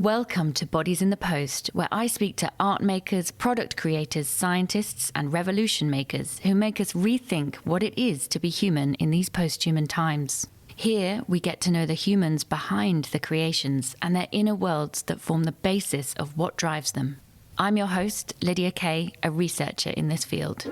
Welcome to Bodies in the Post, where I speak to art makers, product creators, scientists, and revolution makers who make us rethink what it is to be human in these post-human times. Here, we get to know the humans behind the creations and their inner worlds that form the basis of what drives them. I'm your host, Lydia Kay, a researcher in this field.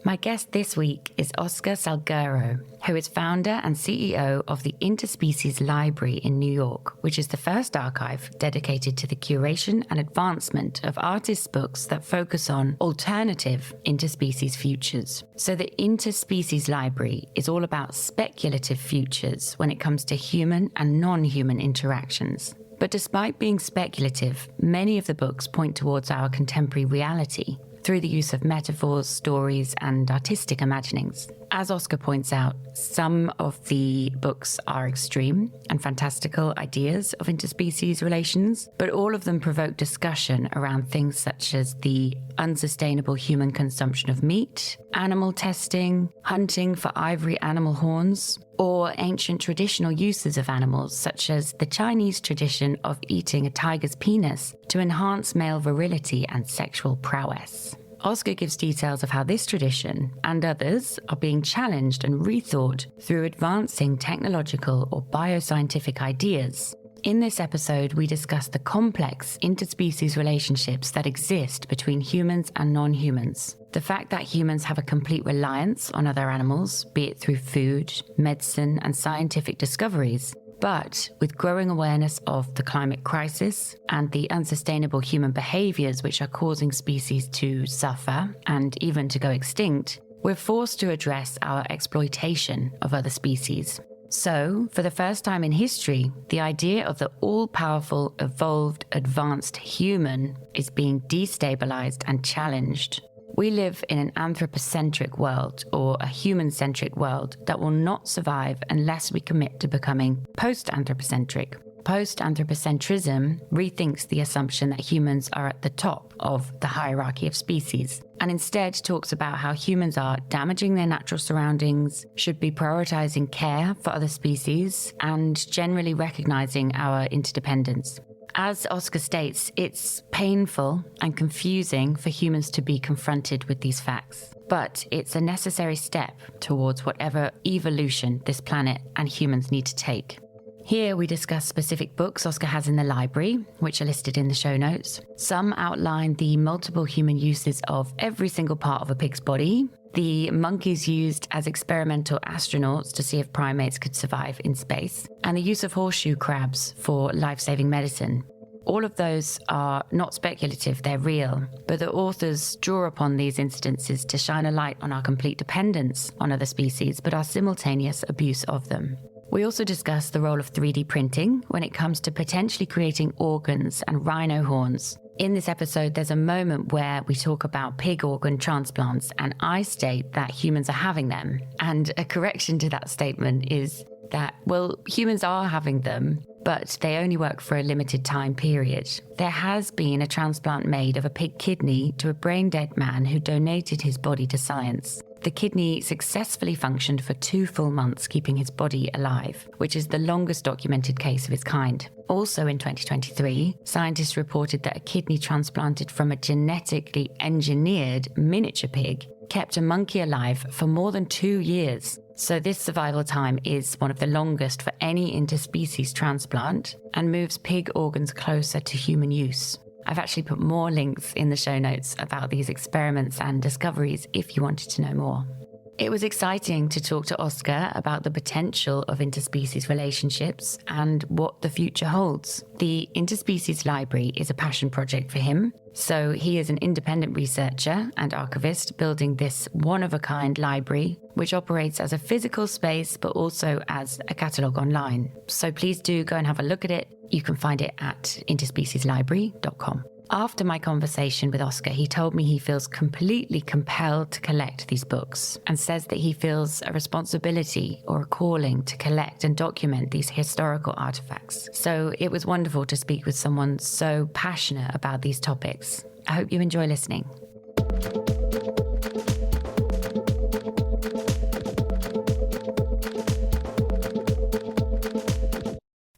My guest this week is Oscar Salguero, who is founder and CEO of the Interspecies Library in New York, which is the first archive dedicated to the curation and advancement of artists' books that focus on alternative interspecies futures. So the Interspecies Library is all about speculative futures when it comes to human and non-human interactions. But despite being speculative, many of the books point towards our contemporary reality through the use of metaphors, stories, and artistic imaginings. As Oscar points out, some of the books are extreme and fantastical ideas of interspecies relations, but all of them provoke discussion around things such as the unsustainable human consumption of meat, animal testing, hunting for ivory animal horns, or ancient traditional uses of animals, such as the Chinese tradition of eating a tiger's penis to enhance male virility and sexual prowess. Oscar gives details of how this tradition and others are being challenged and rethought through advancing technological or bioscientific ideas. In this episode, we discuss the complex interspecies relationships that exist between humans and non-humans. The fact that humans have a complete reliance on other animals, be it through food, medicine, and scientific discoveries. But with growing awareness of the climate crisis and the unsustainable human behaviors which are causing species to suffer and even to go extinct, we're forced to address our exploitation of other species. So, for the first time in history, the idea of the all-powerful, evolved, advanced human is being destabilised and challenged. We live in an anthropocentric world, or a human-centric world, that will not survive unless we commit to becoming post-anthropocentric. Post-Anthropocentrism rethinks the assumption that humans are at the top of the hierarchy of species, and instead talks about how humans are damaging their natural surroundings, should be prioritizing care for other species, and generally recognizing our interdependence. As Oscar states, it's painful and confusing for humans to be confronted with these facts, but it's a necessary step towards whatever evolution this planet and humans need to take. Here we discuss specific books Oscar has in the library, which are listed in the show notes. Some outline the multiple human uses of every single part of a pig's body, the monkeys used as experimental astronauts to see if primates could survive in space, and the use of horseshoe crabs for life-saving medicine. All of those are not speculative, they're real, but the authors draw upon these incidences to shine a light on our complete dependence on other species, but our simultaneous abuse of them. We also discuss the role of 3D printing when it comes to potentially creating organs and rhino horns. In this episode, there's a moment where we talk about pig organ transplants, and I state that humans are having them. And a correction to that statement is that, well, humans are having them, but they only work for a limited time period. There has been a transplant made of a pig kidney to a brain-dead man who donated his body to science. The kidney successfully functioned for 2 full months, keeping his body alive, which is the longest documented case of its kind. Also in 2023, scientists reported that a kidney transplanted from a genetically engineered miniature pig kept a monkey alive for more than 2 years. So this survival time is one of the longest for any interspecies transplant and moves pig organs closer to human use. I've actually put more links in the show notes about these experiments and discoveries if you wanted to know more. It was exciting to talk to Oscar about the potential of interspecies relationships and what the future holds. The Interspecies Library is a passion project for him, so he is an independent researcher and archivist building this one-of-a-kind library, which operates as a physical space but also as a catalogue online. So please do go and have a look at it. You can find it at interspecieslibrary.com. After my conversation with Oscar, he told me he feels completely compelled to collect these books and says that he feels a responsibility or a calling to collect and document these historical artifacts. So it was wonderful to speak with someone so passionate about these topics. I hope you enjoy listening.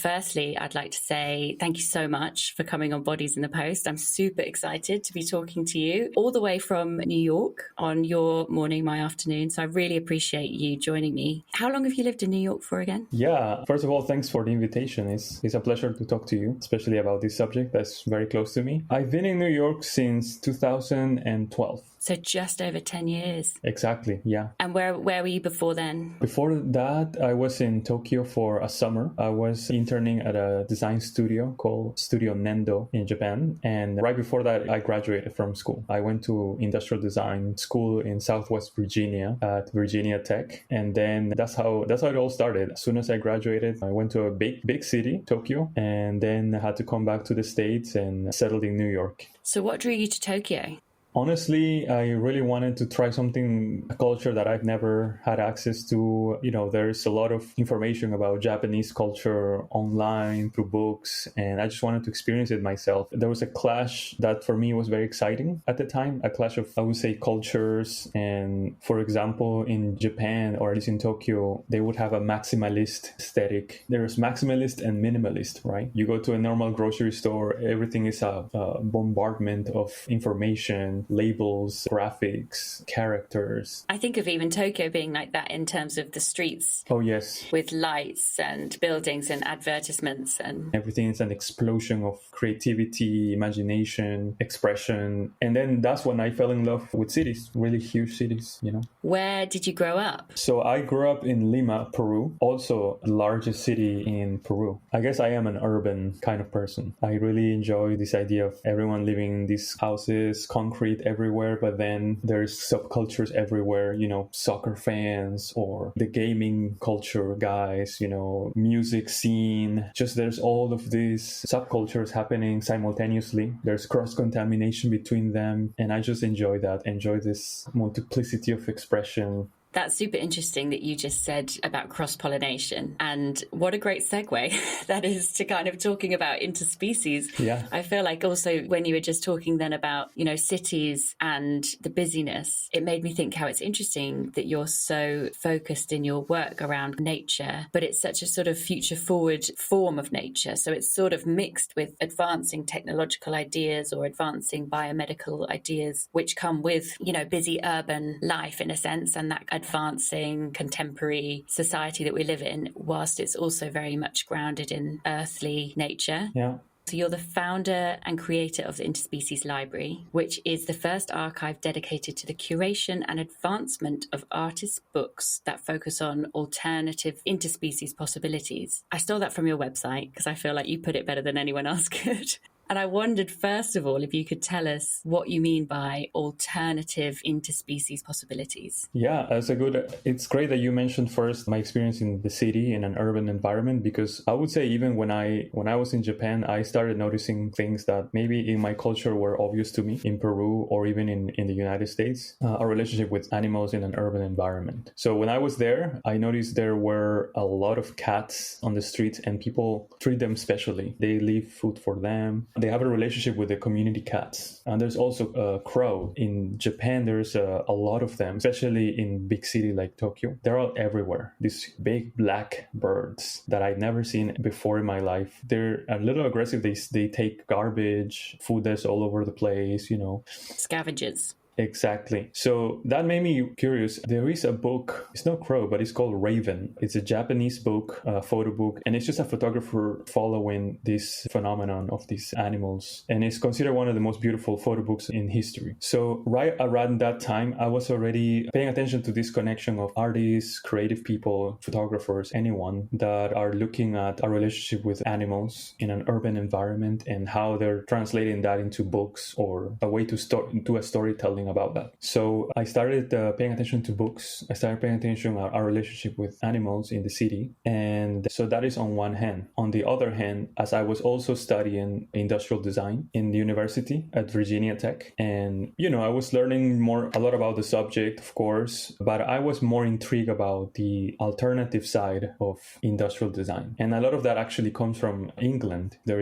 Firstly, I'd like to say thank you so much for coming on Bodies in the Post. I'm super excited to be talking to you all the way from New York on your morning, my afternoon. So I really appreciate you joining me. How long have you lived in New York for again? Yeah, first of all, thanks for the invitation. It's a pleasure to talk to you, especially about this subject that's very close to me. I've been in New York since 2012. So just over 10 years. Exactly, yeah. And where were you before then? Before that, I was in Tokyo for a summer. I was interning at a design studio called Studio Nendo in Japan. And right before that, I graduated from school. I went to industrial design school in Southwest Virginia at Virginia Tech. And then that's how it all started. As soon as I graduated, I went to a big city, Tokyo, and then I had to come back to the States and settled in New York. So what drew you to Tokyo? Honestly, I really wanted to try a culture that I've never had access to. You know, there's a lot of information about Japanese culture online through books, and I just wanted to experience it myself. There was a clash that for me was very exciting at the time, a clash of, I would say, cultures. And for example, in Japan, or at least in Tokyo, they would have a maximalist aesthetic. There's maximalist and minimalist, right? You go to a normal grocery store, everything is a bombardment of information, labels, graphics, characters. I think of even Tokyo being like that in terms of the streets. Oh, yes. With lights and buildings and advertisements and everything is an explosion of creativity, imagination, expression. And then that's when I fell in love with cities, really huge cities, you know. Where did you grow up? So I grew up in Lima, Peru, also the largest city in Peru. I guess I am an urban kind of person. I really enjoy this idea of everyone living in these houses, concrete everywhere, but then there's subcultures everywhere, you know, soccer fans or the gaming culture guys, you know, music scene. Just there's all of these subcultures happening simultaneously. There's cross-contamination between them, and I just enjoy this multiplicity of expression. That's super interesting that you just said about cross-pollination, and what a great segue that is to kind of talking about interspecies. Yeah. I feel like also when you were just talking then about, you know, cities and the busyness, it made me think how it's interesting that you're so focused in your work around nature, but it's such a sort of future forward form of nature. So it's sort of mixed with advancing technological ideas or advancing biomedical ideas, which come with, you know, busy urban life in a sense, and that advancing contemporary society that we live in, whilst it's also very much grounded in earthly nature. Yeah. So you're the founder and creator of the Interspecies Library, which is the first archive dedicated to the curation and advancement of artists' books that focus on alternative interspecies possibilities. I stole that from your website because I feel like you put it better than anyone else could. And I wondered, first of all, if you could tell us what you mean by alternative interspecies possibilities. Yeah, it's great that you mentioned first my experience in the city in an urban environment, because I would say even when I was in Japan, I started noticing things that maybe in my culture were obvious to me in Peru or even in the United States, a relationship with animals in an urban environment. So when I was there, I noticed there were a lot of cats on the streets and people treat them specially. They leave food for them. They have a relationship with the community cats. And there's also a crow. In Japan, there's a lot of them, especially in big city like Tokyo. They're all everywhere. These big black birds that I'd never seen before in my life. They're a little aggressive. They take garbage, food that's all over the place, you know. Scavengers. Exactly. So that made me curious. There is a book, it's not Crow, but it's called Raven. It's a Japanese book, a photo book, and it's just a photographer following this phenomenon of these animals. And it's considered one of the most beautiful photo books in history. So right around that time, I was already paying attention to this connection of artists, creative people, photographers, anyone that are looking at a relationship with animals in an urban environment and how they're translating that into books or a way to do a storytelling wondering about that. So I started paying attention to books. I started paying attention to our relationship with animals in the city. And so that is on one hand. On the other hand, as I was also studying industrial design in the university at Virginia Tech, and, I was learning a lot about the subject, of course, but I was more intrigued about the alternative side of industrial design. And a lot of that actually comes from England. There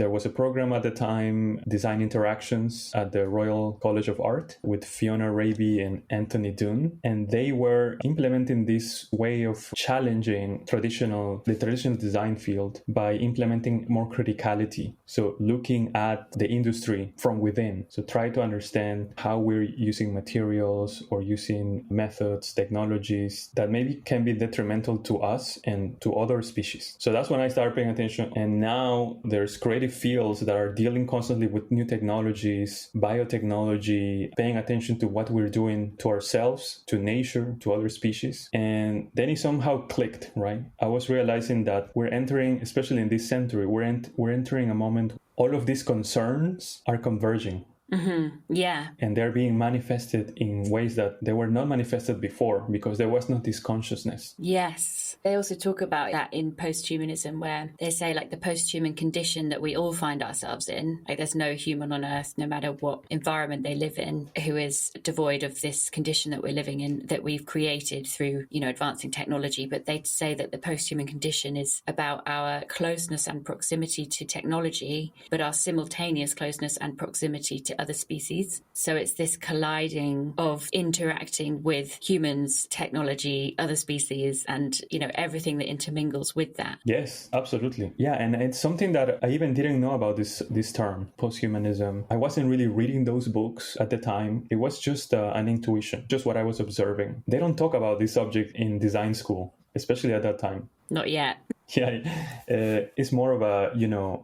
was a program at the time, Design Interactions, at the Royal College of Art with Fiona Raby and Anthony Dunn. And they were implementing this way of challenging the traditional design field by implementing more criticality. So looking at the industry from within. So try to understand how we're using materials or using methods, technologies that maybe can be detrimental to us and to other species. So that's when I started paying attention. And now there's creative fields that are dealing constantly with new technologies, biotechnology, paying attention to what we're doing to ourselves, to nature, to other species. And then it somehow clicked, right? I was realizing that we're entering, especially in this century, we're entering a moment, all of these concerns are converging. Mm-hmm. Yeah. And they're being manifested in ways that they were not manifested before because there was not this consciousness. Yes. They also talk about that in posthumanism, where they say like the posthuman condition that we all find ourselves in, like there's no human on earth, no matter what environment they live in, who is devoid of this condition that we're living in, that we've created through, advancing technology. But they say that the posthuman condition is about our closeness and proximity to technology, but our simultaneous closeness and proximity to other species. So it's this colliding of interacting with humans, technology, other species, and, everything that intermingles with that. Yes, absolutely. Yeah, and it's something that I even didn't know about this term, posthumanism. I wasn't really reading those books at the time. It was just an intuition, just what I was observing. They don't talk about this subject in design school, especially at that time. Not yet. Yeah, it's more of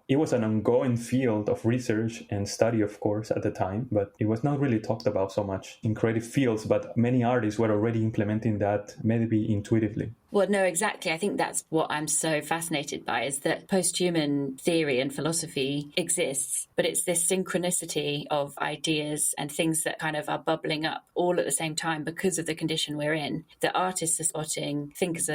it was an ongoing field of research and study, of course, at the time, but it was not really talked about so much in creative fields, but many artists were already implementing that maybe intuitively. Well, no, exactly. I think that's what I'm so fascinated by, is that posthuman theory and philosophy exists, but it's this synchronicity of ideas and things that kind of are bubbling up all at the same time because of the condition we're in, that artists are spotting, thinkers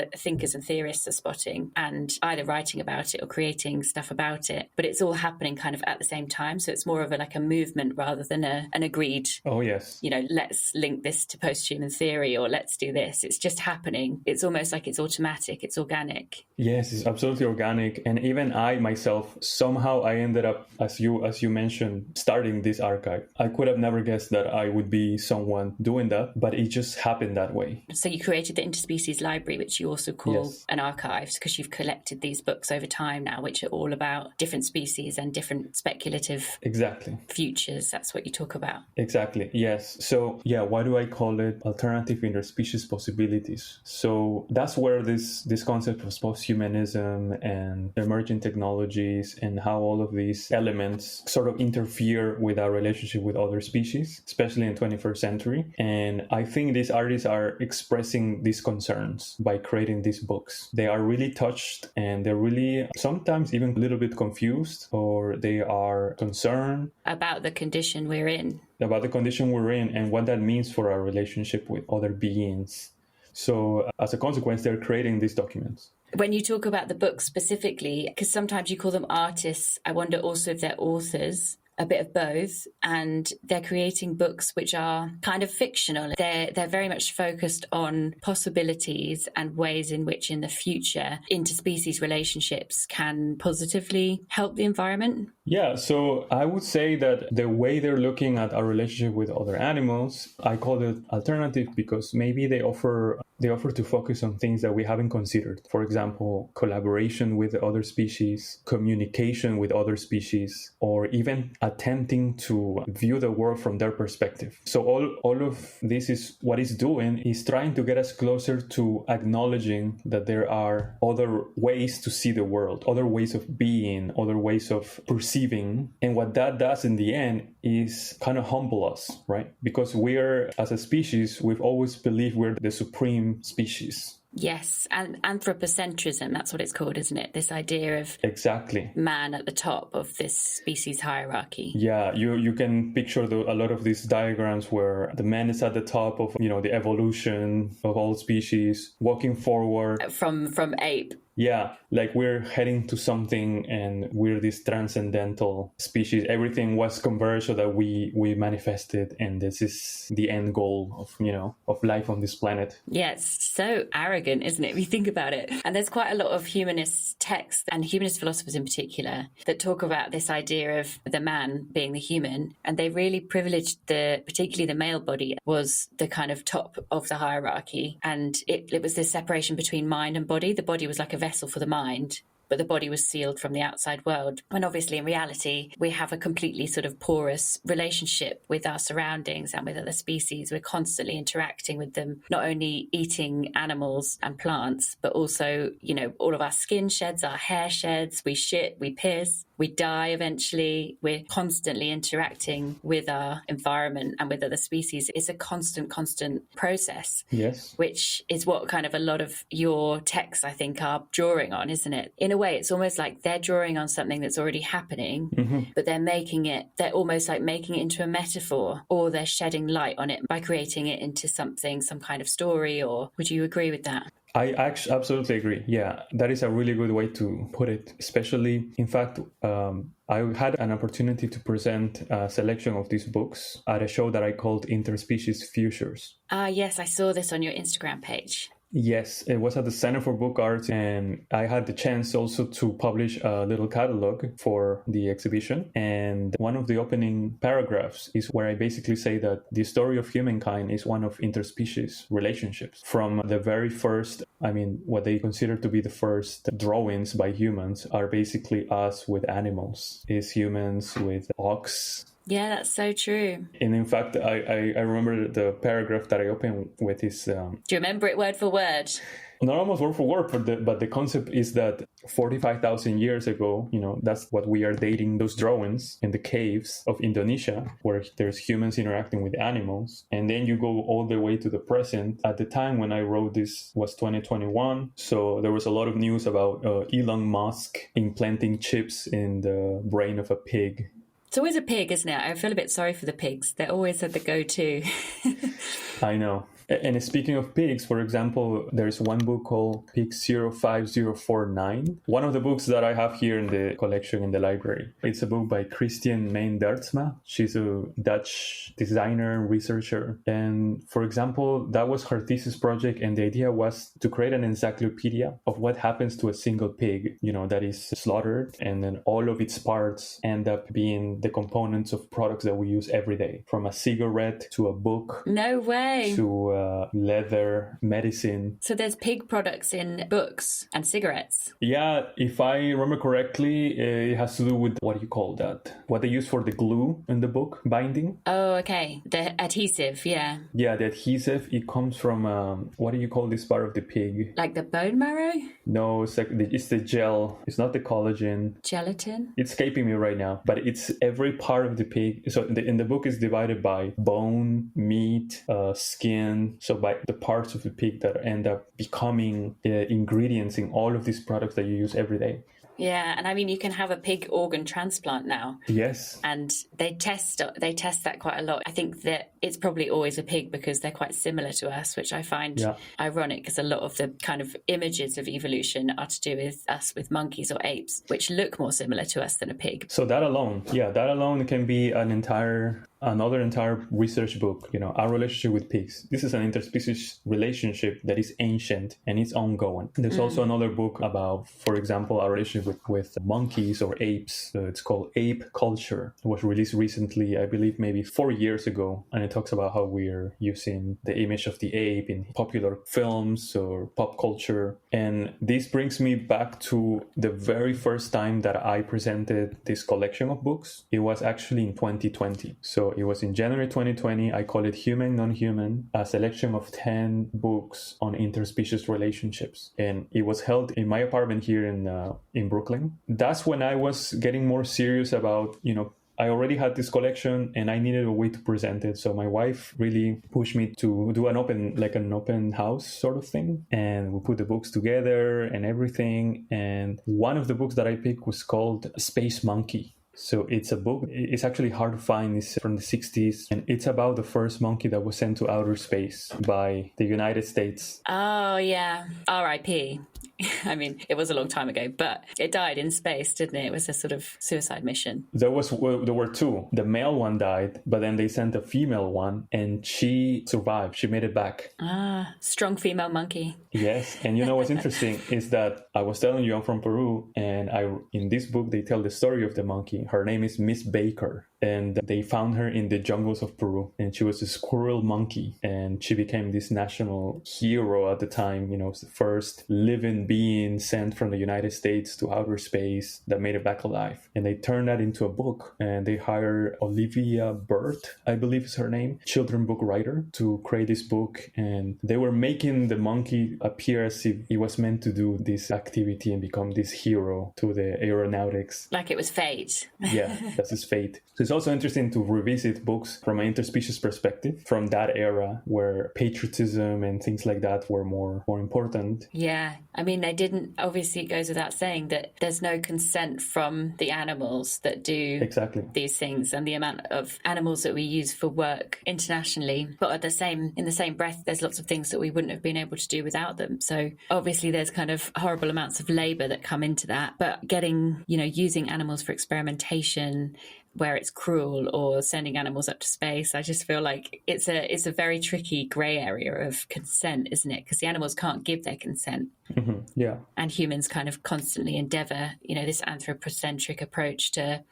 and theorists are spotting, and either writing about it or creating stuff about it. But it's all happening kind of at the same time. So it's more of a memovement rather than an agreed, oh, yes, let's link this to posthuman theory or let's do this. It's just happening. It's almost like it's automatic, it's organic. Yes, it's absolutely organic. And even I myself, somehow I ended up, as you mentioned, starting this archive. I could have never guessed that I would be someone doing that, but it just happened that way. So you created the Interspecies Library, which you also call yes. an archive, because you've collected these books over time now, which are all about different species and different speculative exactly futures. That's what you talk about. Exactly, yes. So yeah, why do I call it alternative interspecies possibilities? So that's where this concept of posthumanism and emerging technologies and how all of these elements sort of interfere with our relationship with other species, especially in the 21st century. And I think these artists are expressing these concerns by creating these books. They are really touched and they're really sometimes even a little bit confused, or they are concerned about the condition we're in. And what that means for our relationship with other beings. So as a consequence, they're creating these documents. When you talk about the books specifically, because sometimes you call them artists, I wonder also if they're authors, a bit of both, and they're creating books which are kind of fictional. They're very much focused on possibilities and ways in which in the future interspecies relationships can positively help the environment. Yeah, so I would say that the way they're looking at our relationship with other animals, I call it alternative because maybe they offer to focus on things that we haven't considered. For example, collaboration with other species, communication with other species, or even attempting to view the world from their perspective. So all of this is what it's doing is trying to get us closer to acknowledging that there are other ways to see the world, other ways of being, other ways of perceiving. And what that does in the end is kind of humble us, right? Because we're, as a species, we've always believed we're the supreme species. Yes, and anthropocentrism, that's what it's called, isn't it? This idea of Exactly. man at the top of this species hierarchy. Yeah, you can picture a lot of these diagrams where the man is at the top of, the evolution of all species, walking forward. From ape. Yeah, like we're heading to something and we're this transcendental species. Everything was converged so that we manifested, and this is the end goal of life on this planet. Yeah, it's so arrogant, isn't it, if you think about it? And there's quite a lot of humanist texts, and humanist philosophers in particular, that talk about this idea of the man being the human, and they really privileged particularly the male body was the kind of top of the hierarchy, and it was this separation between mind and body. The body was like a vessel for the mind, but the body was sealed from the outside world. When obviously in reality, we have a completely sort of porous relationship with our surroundings and with other species. We're constantly interacting with them, not only eating animals and plants, but also, all of our skin sheds, our hair sheds, we shit, we piss, we die eventually. We're constantly interacting with our environment and with other species. It's a constant process. Yes. Which is what kind of a lot of your texts, I think, are drawing on, isn't it? In a way, it's almost like they're drawing on something that's already happening, but they're almost like making it into a metaphor, or they're shedding light on it by creating it into some kind of story. Or would you agree with that? I actually absolutely agree. Yeah, that is a really good way to put it. Especially, in fact, I had an opportunity to present a selection of these books at a show that I called Interspecies Futures. Yes, I saw this on your Instagram page. Yes, it was at the Center for Book Arts, and I had the chance also to publish a little catalog for the exhibition. And one of the opening paragraphs is where I basically say that the story of humankind is one of interspecies relationships. From the very first, what they consider to be the first drawings by humans are basically us with animals, is humans with ox. Yeah, that's so true. And in fact, I remember the paragraph that I opened with is... Do you remember it word for word? Not almost word for word, but the concept is that 45,000 years ago, that's what we are dating those drawings in the caves of Indonesia, where there's humans interacting with animals. And then you go all the way to the present. At the time when I wrote this was 2021. So there was a lot of news about Elon Musk implanting chips in the brain of a pig. It's always a pig, isn't it? I feel a bit sorry for the pigs. They're always at the go-to. I know. And speaking of pigs, for example, there's one book called Pig 05049. One of the books that I have here in the collection in the library. It's a book by Christian Meyn-Deurtsma. She's a Dutch designer and researcher. And for example, that was her thesis project. And the idea was to create an encyclopedia of what happens to a single pig, that is slaughtered. And then all of its parts end up being the components of products that we use every day. From a cigarette to a book. No way. To leather, medicine. So there's pig products in books and cigarettes. Yeah, if I remember correctly, it has to do with, what do you call that? What they use for the glue in the book binding. Oh, okay. The adhesive, yeah. Yeah, the adhesive, it comes from, what do you call this part of the pig? Like the bone marrow? No, it's the gel. It's not the collagen. Gelatin? It's escaping me right now, but it's every part of the pig. So in the book is divided by bone, meat, skin. So by the parts of the pig that end up becoming ingredients in all of these products that you use every day. Yeah, and you can have a pig organ transplant now. Yes. And they test that quite a lot. I think that it's probably always a pig because they're quite similar to us, which I find ironic because a lot of the kind of images of evolution are to do with us with monkeys or apes, which look more similar to us than a pig. So that alone can be another entire research book, our relationship with pigs. This is an interspecies relationship that is ancient and it's ongoing. There's also another book about, for example, our relationship with monkeys or apes. It's called Ape Culture. It was released recently, I believe maybe 4 years ago. And it talks about how we're using the image of the ape in popular films or pop culture. And this brings me back to the very first time that I presented this collection of books. It was actually in 2020. So it was in January 2020. I call it Human, Nonhuman, a selection of 10 books on interspecies relationships. And it was held in my apartment here in Brooklyn. That's when I was getting more serious about, I already had this collection and I needed a way to present it. So my wife really pushed me to do an open house sort of thing. And we put the books together and everything. And one of the books that I picked was called Space Monkey. So it's a book, it's actually hard to find, it's from the 60s, and it's about the first monkey that was sent to outer space by the United States. Oh, yeah. R.I.P. I mean, it was a long time ago, but it died in space, didn't it? It was a sort of suicide mission. There were two. The male one died, but then they sent a female one, and she survived. She made it back. Ah, strong female monkey. Yes, and you know what's interesting is that I was telling you I'm from Peru, and in this book they tell the story of the monkey. Her name is Miss Baker, and they found her in the jungles of Peru, and she was a squirrel monkey, and she became this national hero at the time. You know, the first living being sent from the United States to outer space that made it back alive. And they turned that into a book, and they hired Olivia Burt, I believe is her name, children book writer, to create this book. And they were making the monkey appear as if he was meant to do this activity and become this hero to the aeronautics. Like it was fate. Yeah, that's his fate. So it's also interesting to revisit books from an interspecies perspective from that era where patriotism and things like that were more important. Yeah. I mean, they didn't, obviously it goes without saying that there's no consent from the animals that do these things, and the amount of animals that we use for work internationally. But in the same breath, there's lots of things that we wouldn't have been able to do without them. So obviously there's kind of horrible amounts of labor that come into that. But using animals for experimentation where it's cruel, or sending animals up to space, I just feel like it's a very tricky grey area of consent, isn't it? Because the animals can't give their consent. Mm-hmm. Yeah. And humans kind of constantly endeavour, this anthropocentric approach to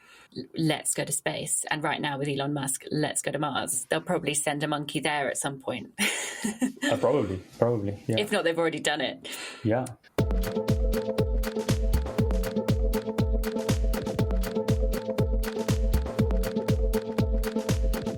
let's go to space. And right now with Elon Musk, let's go to Mars. They'll probably send a monkey there at some point. Probably. Yeah. If not, they've already done it. Yeah.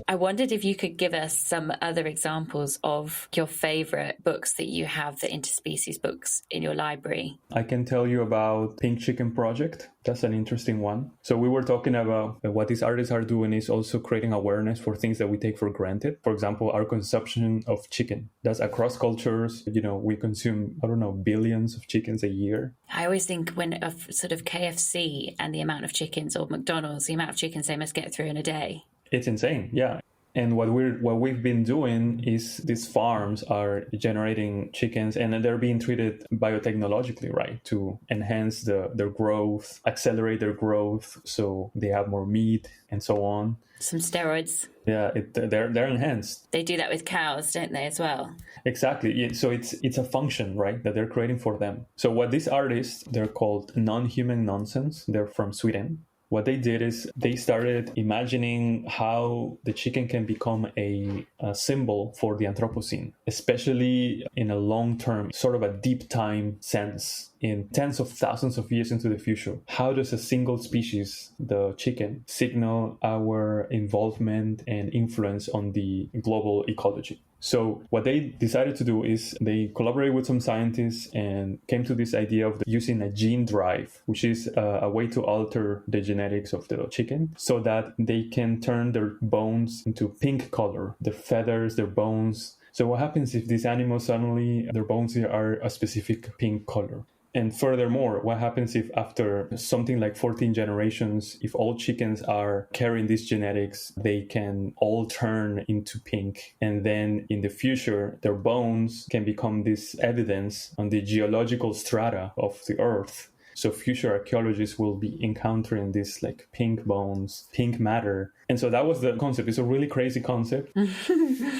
I wondered if you could give us some other examples of your favourite books that you have, the interspecies books in your library. I can tell you about Pink Chicken Project. That's an interesting one. So we were talking about what these artists are doing is also creating awareness for things that we take for granted. For example, our consumption of chicken. That's across cultures. We consume, billions of chickens a year. I always think of sort of KFC and the amount of chickens, or McDonald's, the amount of chickens they must get through in a day. It's insane, yeah. And what we've been doing is these farms are generating chickens, and they're being treated biotechnologically, right, to enhance their growth, accelerate their growth, so they have more meat and so on. Some steroids. Yeah, they're enhanced. They do that with cows, don't they, as well? Exactly. So it's a function, right, that they're creating for them. So what these artists, they're called nonhuman nonsense. They're from Sweden. What they did is they started imagining how the chicken can become a symbol for the Anthropocene, especially in a long-term, sort of a deep time sense, in tens of thousands of years into the future. How does a single species, the chicken, signal our involvement and influence on the global ecology? So what they decided to do is they collaborated with some scientists and came to this idea of using a gene drive, which is a way to alter the genetics of the chicken so that they can turn their bones into pink color, their feathers, their bones. So what happens if these animals suddenly, their bones are a specific pink color? And furthermore, what happens if after something like 14 generations, if all chickens are carrying these genetics, they can all turn into pink. And then in the future, their bones can become this evidence on the geological strata of the Earth. So future archaeologists will be encountering this like pink bones, pink matter. And so that was the concept. It's a really crazy concept.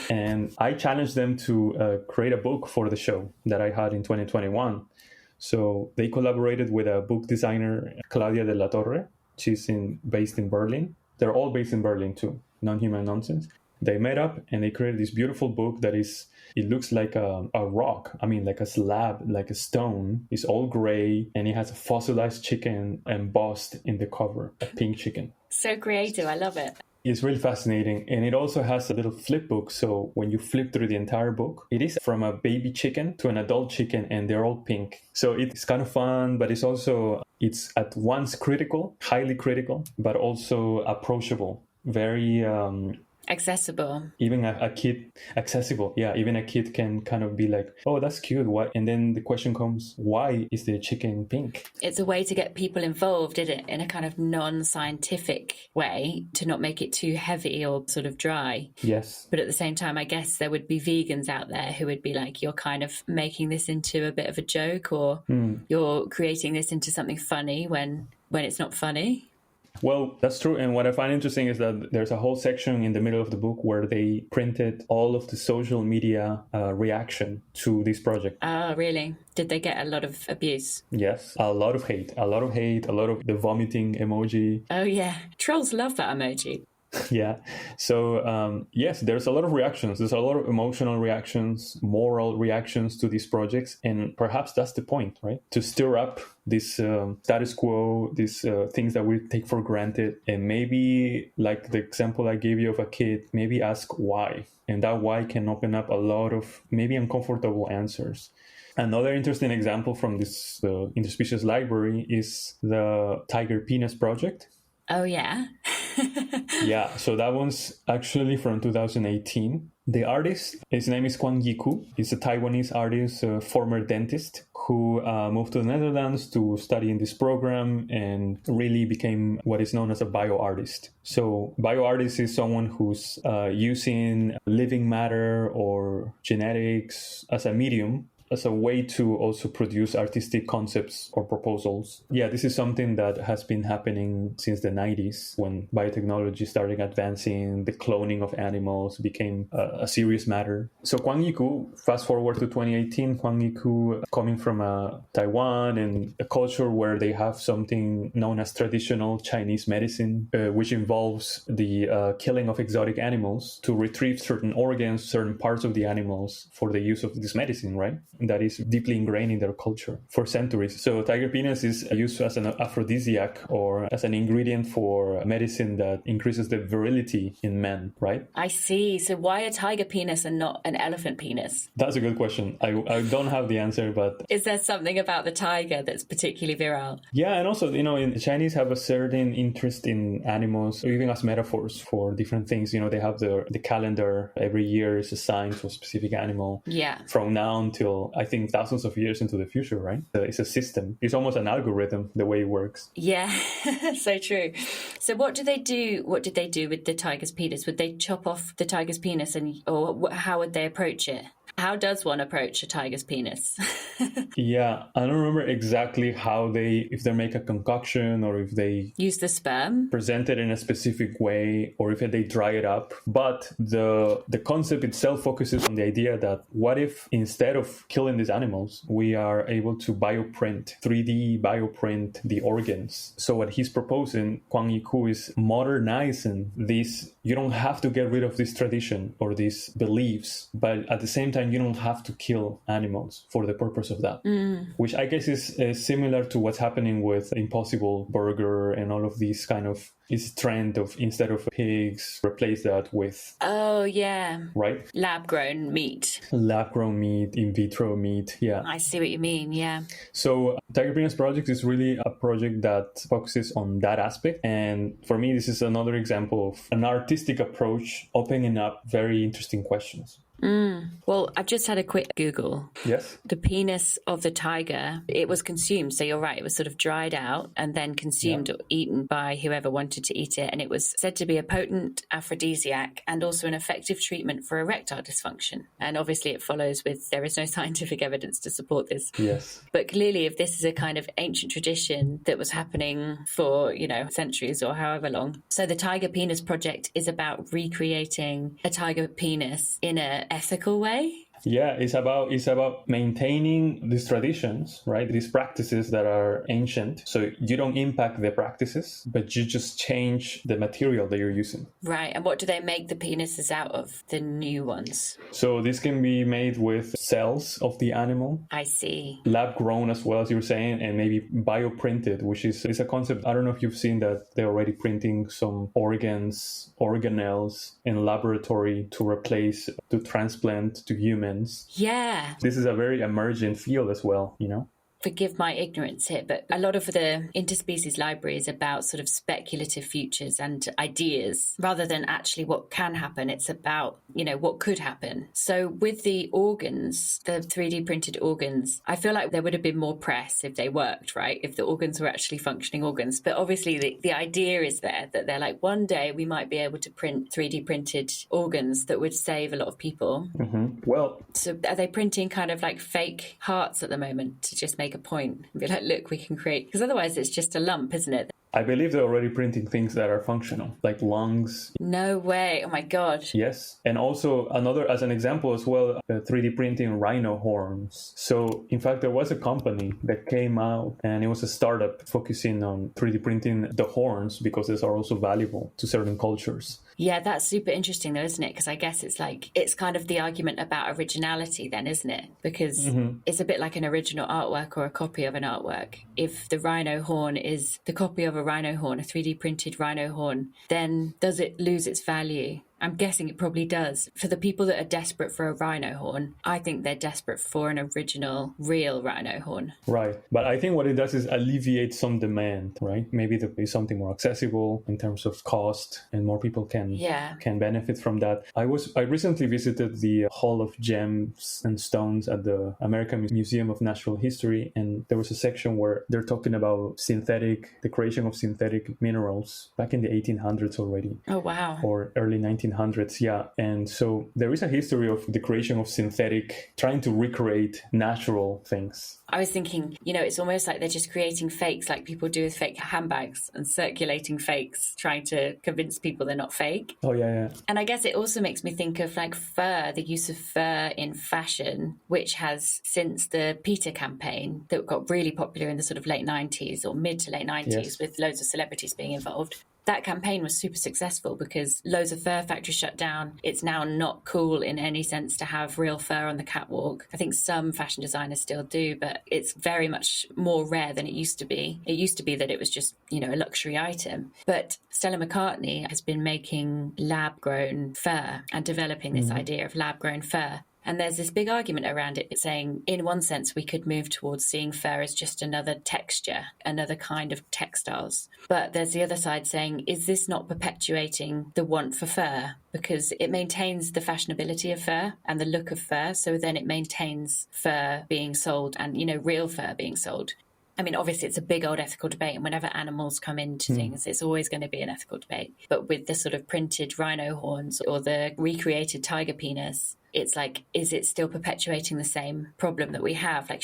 And I challenged them to create a book for the show that I had in 2021. So they collaborated with a book designer, Claudia de la Torre. She's based in Berlin. They're all based in Berlin too, Non-Human Nonsense. They met up and they created this beautiful book that it looks like a rock. I mean, like a slab, like a stone. It's all gray and it has a fossilized chicken embossed in the cover, a pink chicken. So creative. I love it. It's really fascinating. And it also has a little flip book. So when you flip through the entire book, it is from a baby chicken to an adult chicken, and they're all pink. So it's kind of fun, but it's at once critical, highly critical, but also approachable. Very accessible. Even a kid, accessible. Yeah, even a kid can kind of be like, oh, that's cute. What? And then the question comes, why is the chicken pink? It's a way to get people involved, isn't it? In a kind of non-scientific way, to not make it too heavy or sort of dry. Yes. But at the same time, I guess there would be vegans out there who would be like, you're kind of making this into a bit of a joke, or you're creating this into something funny when it's not funny. Well, that's true. And what I find interesting is that there's a whole section in the middle of the book where they printed all of the social media reaction to this project. Oh, really? Did they get a lot of abuse? Yes, a lot of hate, a lot of the vomiting emoji. Oh, yeah. Trolls love that emoji. Yeah. So, yes, there's a lot of reactions. There's a lot of emotional reactions, moral reactions to these projects. And perhaps that's the point, right? To stir up this status quo, these things that we take for granted. And maybe, like the example I gave you of a kid, maybe ask why. And that why can open up a lot of maybe uncomfortable answers. Another interesting example from this Interspecies Library is the tiger penis project. Oh, yeah. Yeah, so that one's actually from 2018. The artist, his name is Kwang Yi-ku. He's a Taiwanese artist, a former dentist, who moved to the Netherlands to study in this program and really became what is known as a bioartist. So bioartist is someone who's using living matter or genetics as a medium, as a way to also produce artistic concepts or proposals. Yeah, this is something that has been happening since the 90s when biotechnology started advancing, the cloning of animals became a serious matter. So Kwang Yi-ku, fast forward to 2018, Kwang Yi-ku coming from Taiwan and a culture where they have something known as traditional Chinese medicine, which involves the killing of exotic animals to retrieve certain organs, certain parts of the animals for the use of this medicine, right? That is deeply ingrained in their culture for centuries. So tiger penis is used as an aphrodisiac or as an ingredient for medicine that increases the virility in men, right? I see. So why a tiger penis and not an elephant penis? That's a good question. I don't have the answer, but... Is there something about the tiger that's particularly virile? Yeah, and also, the Chinese have a certain interest in animals, even as metaphors for different things. They have the calendar. Every year is assigned to a specific animal. Yeah. From now until, I think, thousands of years into the future, right? It's a system. It's almost an algorithm, the way it works. Yeah, so true. So what did they do with the tiger's penis? Would they chop off the tiger's penis or how would they approach it? How does one approach a tiger's penis? Yeah, I don't remember exactly if they make a concoction or if they use the sperm, present it in a specific way, or if they dry it up. But the concept itself focuses on the idea that what if instead of killing these animals, we are able to 3D bioprint the organs. So what he's proposing, Kwang Yi-ku, is modernizing this. You don't have to get rid of this tradition or these beliefs, but at the same time, you don't have to kill animals for the purpose of that, which I guess is similar to what's happening with Impossible Burger and all of these kind of trend of instead of pigs, replace that with... Oh, yeah. Right? Lab-grown meat. Lab-grown meat, in vitro meat, yeah. I see what you mean, yeah. So Tiger Penis Project is really a project that focuses on that aspect. And for me, this is another example of an artistic approach opening up very interesting questions. Well, I've just had a quick Google. Yes. The penis of the tiger, it was consumed. So you're right. It was sort of dried out and then consumed or eaten by whoever wanted to eat it. And it was said to be a potent aphrodisiac and also an effective treatment for erectile dysfunction. And obviously it follows with there is no scientific evidence to support this. Yes. But clearly, if this is a kind of ancient tradition that was happening for, centuries or however long. So the Tiger Penis Project is about recreating a tiger penis in an ethical way. Yeah, it's about maintaining these traditions, right? These practices that are ancient. So you don't impact the practices, but you just change the material that you're using. Right. And what do they make the penises out of, the new ones? So this can be made with cells of the animal, I see. lab grown as well, as you were saying, and maybe bioprinted, which is a concept. I don't know if you've seen that they're already printing some organelles in laboratory to transplant to humans. Yeah. This is a very emergent field as well, you know? Forgive my ignorance here, but a lot of the Interspecies Library is about sort of speculative futures and ideas rather than actually what can happen. It's about, what could happen. So with the organs, the 3D printed organs, I feel like there would have been more press if they worked, right? If the organs were actually functioning organs. But obviously the idea is there that they're like, one day we might be able to print 3D printed organs that would save a lot of people. Mm-hmm. Well, so are they printing kind of like fake hearts at the moment to just make a point and be like, look, we can create, because otherwise it's just a lump, isn't it? I believe they're already printing things that are functional, like lungs. No way. Oh my God. Yes. And also as an example as well, 3D printing rhino horns. So in fact, there was a company that came out and it was a startup focusing on 3D printing the horns because these are also valuable to certain cultures. Yeah, that's super interesting though, isn't it? Because I guess it's kind of the argument about originality then, isn't it? Because it's a bit like an original artwork or a copy of an artwork. If the rhino horn is the copy of a rhino horn, a 3D printed rhino horn, then does it lose its value? I'm guessing it probably does. For the people that are desperate for a rhino horn, I think they're desperate for an original, real rhino horn. Right. But I think what it does is alleviate some demand, right? Maybe there'll be something more accessible in terms of cost and more people can benefit from that. I recently visited the Hall of Gems and Stones at the American Museum of Natural History, and there was a section where they're talking about the creation of synthetic minerals back in the 1800s already. Oh, wow. Or early 1900s, yeah. And so there is a history of the creation of trying to recreate natural things. I was thinking, it's almost like they're just creating fakes like people do with fake handbags and circulating fakes, trying to convince people they're not fake. Oh, yeah. And I guess it also makes me think of like fur, the use of fur in fashion, which has since the PETA campaign that got really popular in the sort of late 90s or mid to late 90s with loads of celebrities being involved. That campaign was super successful because loads of fur factories shut down. It's now not cool in any sense to have real fur on the catwalk. I think some fashion designers still do, but it's very much more rare than it used to be. It used to be that it was just, a luxury item. But Stella McCartney has been making lab-grown fur and developing this idea of lab-grown fur. And there's this big argument around it saying, in one sense, we could move towards seeing fur as just another texture, another kind of textiles. But there's the other side saying, is this not perpetuating the want for fur? Because it maintains the fashionability of fur and the look of fur. So then it maintains fur being sold and, real fur being sold. I mean, obviously, it's a big old ethical debate. And whenever animals come into things, it's always going to be an ethical debate. But with the sort of printed rhino horns or the recreated tiger penis, it's like, is it still perpetuating the same problem that we have? Like,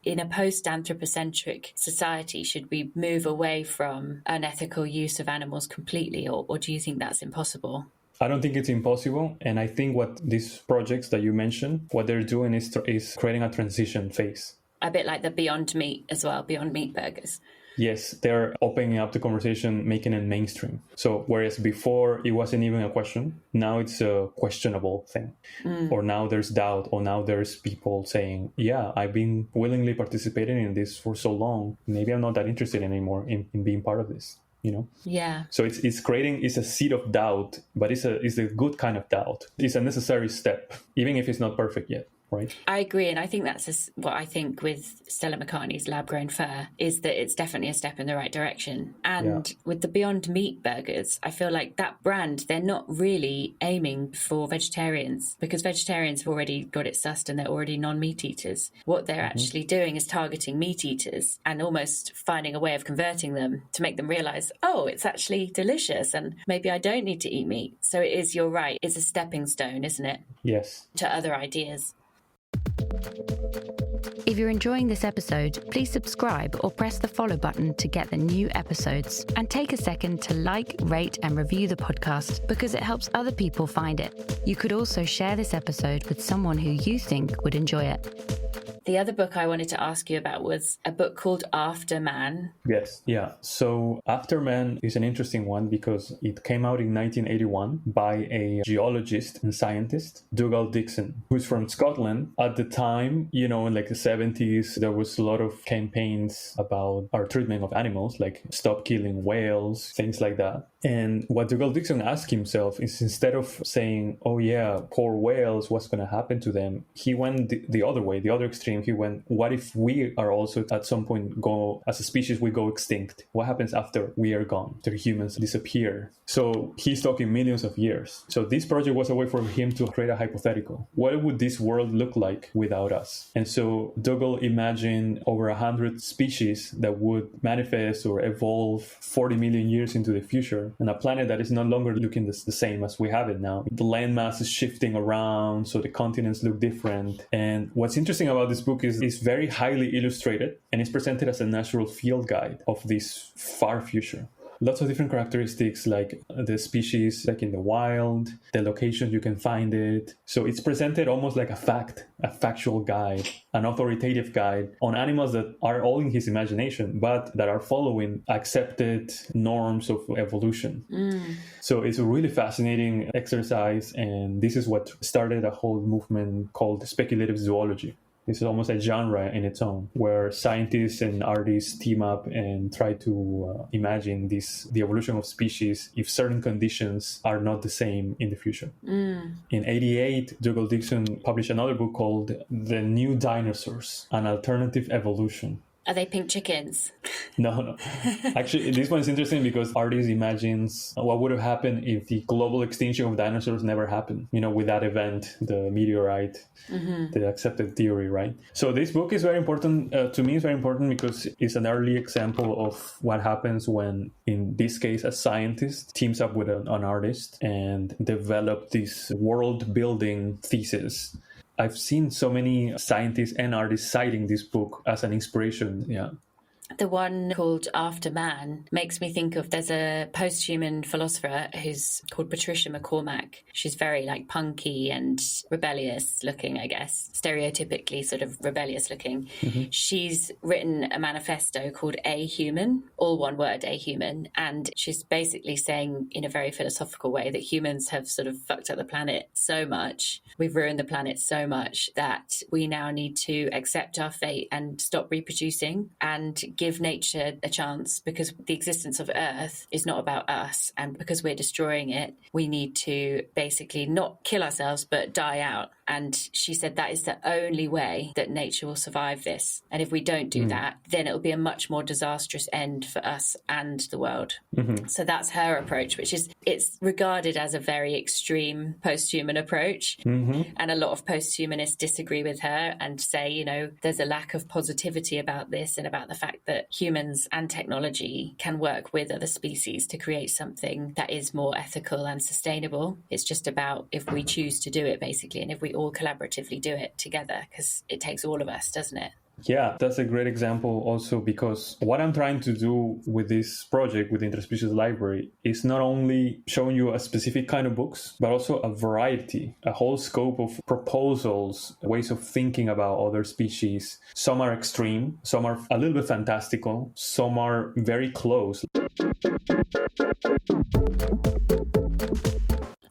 in a post-anthropocentric society, should we move away from unethical use of animals completely? Or do you think that's impossible? I don't think it's impossible. And I think what these projects that you mentioned, what they're doing is creating a transition phase. A bit like the Beyond Meat as well, Beyond Meat burgers. Yes, they're opening up the conversation, making it mainstream. So whereas before it wasn't even a question, now it's a questionable thing. Or now there's doubt, or now there's people saying, yeah, I've been willingly participating in this for so long. Maybe I'm not that interested anymore in being part of this. Yeah. So it's a seed of doubt, but it's a good kind of doubt. It's a necessary step, even if it's not perfect yet. Right. I agree. And I think that's what I think with Stella McCartney's lab-grown fur is that it's definitely a step in the right direction. And with the Beyond Meat burgers, I feel like that brand, they're not really aiming for vegetarians because vegetarians have already got it sussed and they're already non-meat eaters. What they're actually doing is targeting meat eaters and almost finding a way of converting them to make them realize, oh, it's actually delicious and maybe I don't need to eat meat. So it is, you're right, it's a stepping stone, isn't it? Yes. To other ideas. If you're enjoying this episode, please subscribe or press the follow button to get the new episodes. And take a second to like, rate, and review the podcast because it helps other people find it. You could also share this episode with someone who you think would enjoy it. The other book I wanted to ask you about was a book called After Man. Yes. Yeah. So After Man is an interesting one because it came out in 1981 by a geologist and scientist, Dougal Dixon, who's from Scotland. At the time, in like the 70s, there was a lot of campaigns about our treatment of animals, like stop killing whales, things like that. And what Dougal Dixon asked himself is, instead of saying, oh yeah, poor whales, what's going to happen to them? He went the other way, the other extreme. He went, what if we are also at some point as a species, we go extinct? What happens after we are gone, after humans disappear? So he's talking millions of years. So this project was a way for him to create a hypothetical. What would this world look like without us? And so Dougal imagined over 100 species that would manifest or evolve 40 million years into the future, and a planet that is no longer looking the same as we have it now. The landmass is shifting around, so the continents look different. And what's interesting about this book is it's very highly illustrated, and it's presented as a natural field guide of this far future. Lots of different characteristics, like the species, like in the wild, the locations you can find it. So it's presented almost like a factual guide, an authoritative guide on animals that are all in his imagination, but that are following accepted norms of evolution. So it's a really fascinating exercise, and this is what started a whole movement called speculative zoology. This is almost a genre in its own, where scientists and artists team up and try to imagine the evolution of species if certain conditions are not the same in the future. In 1988, Dougal Dixon published another book called The New Dinosaurs, An Alternative Evolution. Are they pink chickens? No. Actually, this one is interesting because artist imagines what would have happened if the global extinction of dinosaurs never happened, with that event, the meteorite, the accepted theory, right? So this book is very important. To me, it's very important because it's an early example of what happens when, in this case, a scientist teams up with an artist and develop this world-building thesis. I've seen so many scientists and artists citing this book as an inspiration. Yeah. The one called After Man makes me think of, there's a posthuman philosopher who's called Patricia MacCormack. She's very punky and rebellious looking, I guess, stereotypically sort of rebellious looking. She's written a manifesto called A Human, all one word, A Human. And she's basically saying in a very philosophical way that humans have sort of fucked up the planet so much. We've ruined the planet so much that we now need to accept our fate and stop reproducing and give nature a chance, because the existence of Earth is not about us, and because we're destroying it, we need to basically not kill ourselves but die out. And she said that is the only way that nature will survive this. And if we don't do that, then it'll be a much more disastrous end for us and the world. So that's her approach, which is, it's regarded as a very extreme posthuman approach. And a lot of posthumanists disagree with her and say, there's a lack of positivity about this, and about the fact that humans and technology can work with other species to create something that is more ethical and sustainable. It's just about if we choose to do it, basically, and if we all collaboratively do it together, because it takes all of us, doesn't it? Yeah, that's a great example also, because what I'm trying to do with this project, with the Interspecies Library, is not only showing you a specific kind of books, but also a variety, a whole scope of proposals, ways of thinking about other species. Some are extreme, some are a little bit fantastical, some are very close.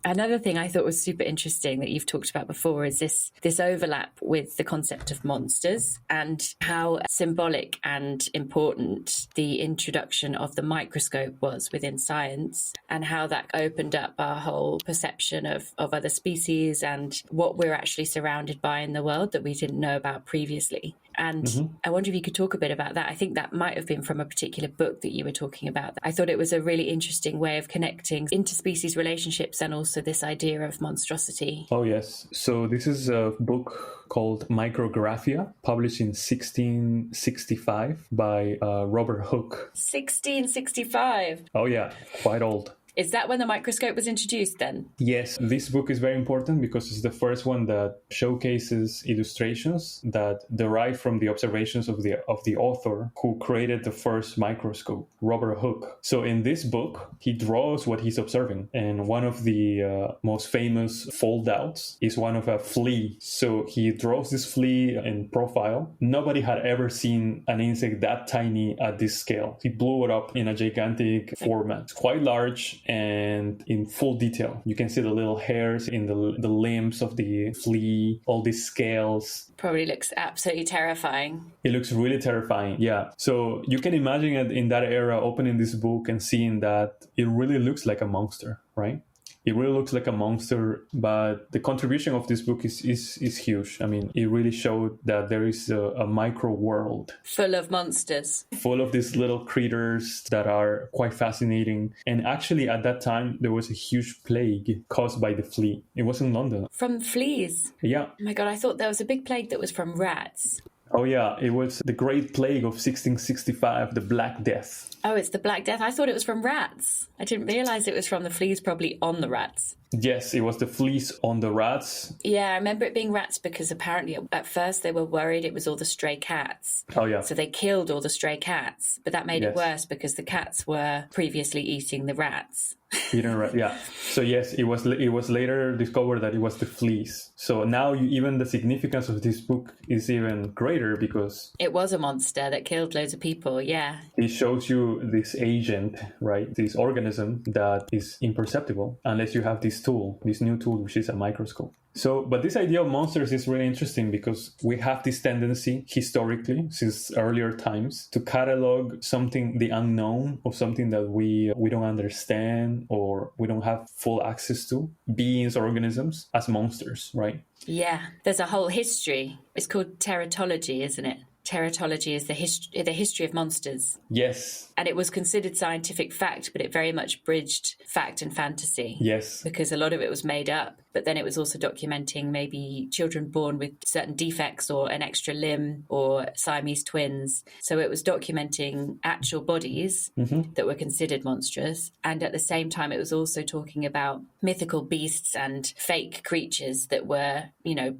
Another thing I thought was super interesting that you've talked about before is this overlap with the concept of monsters, and how symbolic and important the introduction of the microscope was within science, and how that opened up our whole perception of other species and what we're actually surrounded by in the world that we didn't know about previously. And I wonder if you could talk a bit about that. I think that might have been from a particular book that you were talking about. I thought it was a really interesting way of connecting interspecies relationships and also this idea of monstrosity. Oh, yes. So this is a book called Micrographia, published in 1665 by Robert Hooke. 1665? Oh, yeah. Quite old. Is that when the microscope was introduced then? Yes, this book is very important because it's the first one that showcases illustrations that derive from the observations of the author who created the first microscope, Robert Hooke. So in this book, he draws what he's observing. And one of the most famous fold-outs is one of a flea. So he draws this flea in profile. Nobody had ever seen an insect that tiny at this scale. He blew it up in a gigantic format. It's quite large and in full detail. You can see the little hairs in the limbs of the flea, all these scales. Probably looks absolutely terrifying. It looks really terrifying, yeah. So you can imagine it in that era, opening this book and seeing that it really looks like a monster, right? It really looks like a monster, but the contribution of this book is huge. I mean, it really showed that there is a micro world full of monsters, full of these little critters that are quite fascinating. And actually, at that time, there was a huge plague caused by the flea. It was in London. From fleas? Yeah. Oh my God, I thought there was a big plague that was from rats. Oh, yeah. It was the Great Plague of 1665, the Black Death. Oh, it's the Black Death. I thought it was from rats. I didn't realize it was from the fleas probably on the rats. Yes, it was the fleas on the rats. Yeah, I remember it being rats because apparently at first they were worried it was all the stray cats. Oh, yeah. So they killed all the stray cats, but that made it worse because the cats were previously eating the rats. Yeah. So yes, it was later discovered that it was the fleas. So now even the significance of this book is even greater because it was a monster that killed loads of people. Yeah. It shows you this agent, right? This organism that is imperceptible unless you have this new tool, which is a microscope. So, but this idea of monsters is really interesting because we have this tendency historically, since earlier times, to catalog something, the unknown, or something that we don't understand or we don't have full access to, beings or organisms, as monsters, right? Yeah, there's a whole history. It's called teratology, isn't it? Teratology is the history of monsters. Yes. And it was considered scientific fact, but it very much bridged fact and fantasy. Yes. Because a lot of it was made up, but then it was also documenting maybe children born with certain defects or an extra limb or Siamese twins. So it was documenting actual bodies that were considered monstrous. And at the same time, it was also talking about mythical beasts and fake creatures that were,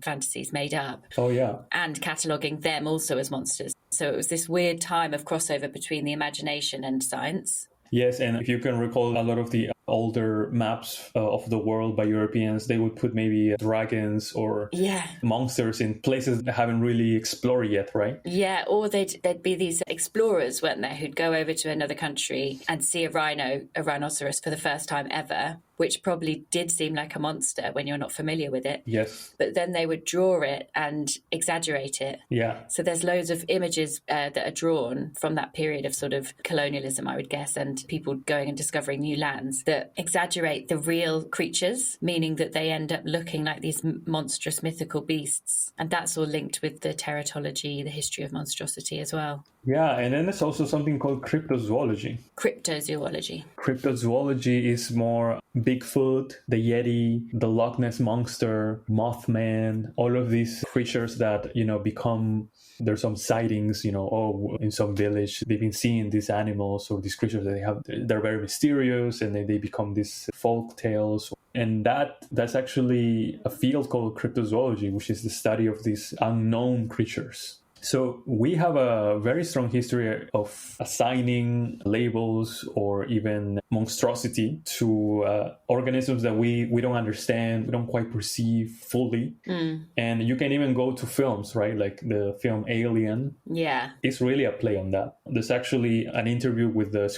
fantasies made up. Oh, yeah. And cataloguing them also as monsters. So it was this weird time of crossover between the imagination and science. Yes, and if you can recall a lot of the older maps of the world by Europeans, they would put maybe dragons or monsters in places that haven't really explored yet, right? Yeah, or there'd be these explorers, weren't there, who'd go over to another country and see a rhinoceros for the first time ever, which probably did seem like a monster when you're not familiar with it. Yes. But then they would draw it and exaggerate it. Yeah. So there's loads of images that are drawn from that period of sort of colonialism, I would guess, and people going and discovering new lands that exaggerate the real creatures, meaning that they end up looking like these monstrous mythical beasts. And that's all linked with the teratology, the history of monstrosity as well. Yeah, and then there's also something called cryptozoology. Cryptozoology. Cryptozoology is more Bigfoot, the Yeti, the Loch Ness Monster, Mothman, all of these creatures that, become... There's some sightings, in some village, they've been seeing these animals or these creatures that they're very mysterious and they become these folk tales. And that's actually a field called cryptozoology, which is the study of these unknown creatures. So we have a very strong history of assigning labels or even monstrosity to organisms that we don't understand, we don't quite perceive fully. And you can even go to films, right? Like the film Alien. Yeah. It's really a play on that. There's actually an interview with the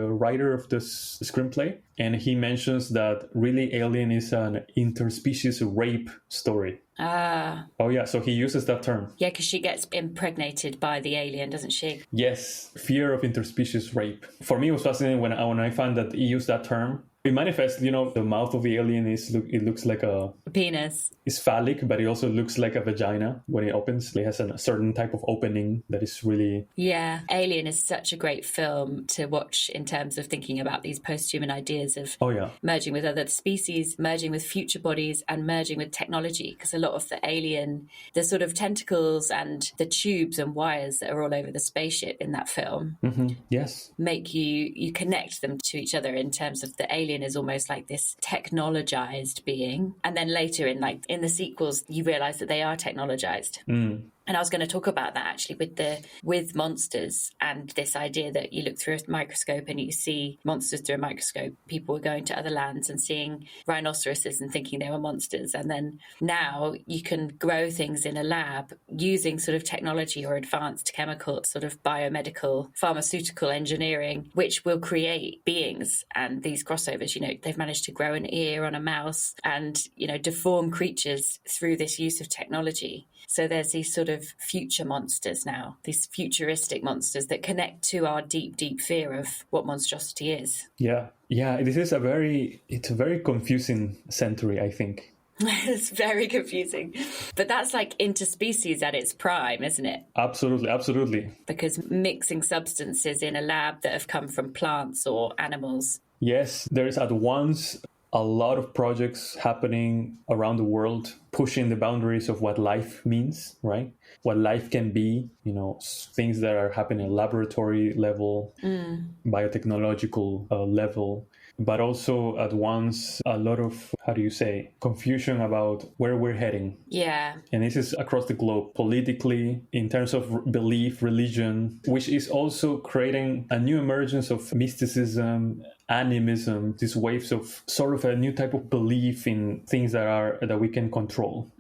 writer of the screenplay. And he mentions that really Alien is an interspecies rape story. Oh, yeah. So he uses that term. Yeah, because she gets impregnated by the alien, doesn't she? Yes. Fear of interspecies rape. For me, it was fascinating when I found that he used that term. In Manifesto, the mouth of the alien it looks like a penis. It's phallic, but it also looks like a vagina when it opens. It has a certain type of opening that is really... Yeah, Alien is such a great film to watch in terms of thinking about these post-human ideas of merging with other species, merging with future bodies, and merging with technology. Because a lot of the alien, the sort of tentacles and the tubes and wires that are all over the spaceship in that film, yes, make you connect them to each other in terms of the alien alien is almost like this technologized being. And then later in the sequels, you realize that they are technologized. And I was going to talk about that actually with monsters and this idea that you look through a microscope and you see monsters through a microscope. People were going to other lands and seeing rhinoceroses and thinking they were monsters. And then now you can grow things in a lab using sort of technology or advanced chemical, sort of biomedical, pharmaceutical engineering, which will create beings. And these crossovers, they've managed to grow an ear on a mouse and, deform creatures through this use of technology. So there's these sort of future monsters now, these futuristic monsters that connect to our deep, deep fear of what monstrosity is. Yeah. It's a very confusing century, I think. It's very confusing. But that's like interspecies at its prime, isn't it? Absolutely. Because mixing substances in a lab that have come from plants or animals. Yes, there's at once a lot of projects happening around the world, pushing the boundaries of what life means, right? What life can be, things that are happening at laboratory level, biotechnological level, but also at once a lot of, confusion about where we're heading. Yeah. And this is across the globe, politically, in terms of belief, religion, which is also creating a new emergence of mysticism, animism, these waves of sort of a new type of belief in things that we can control,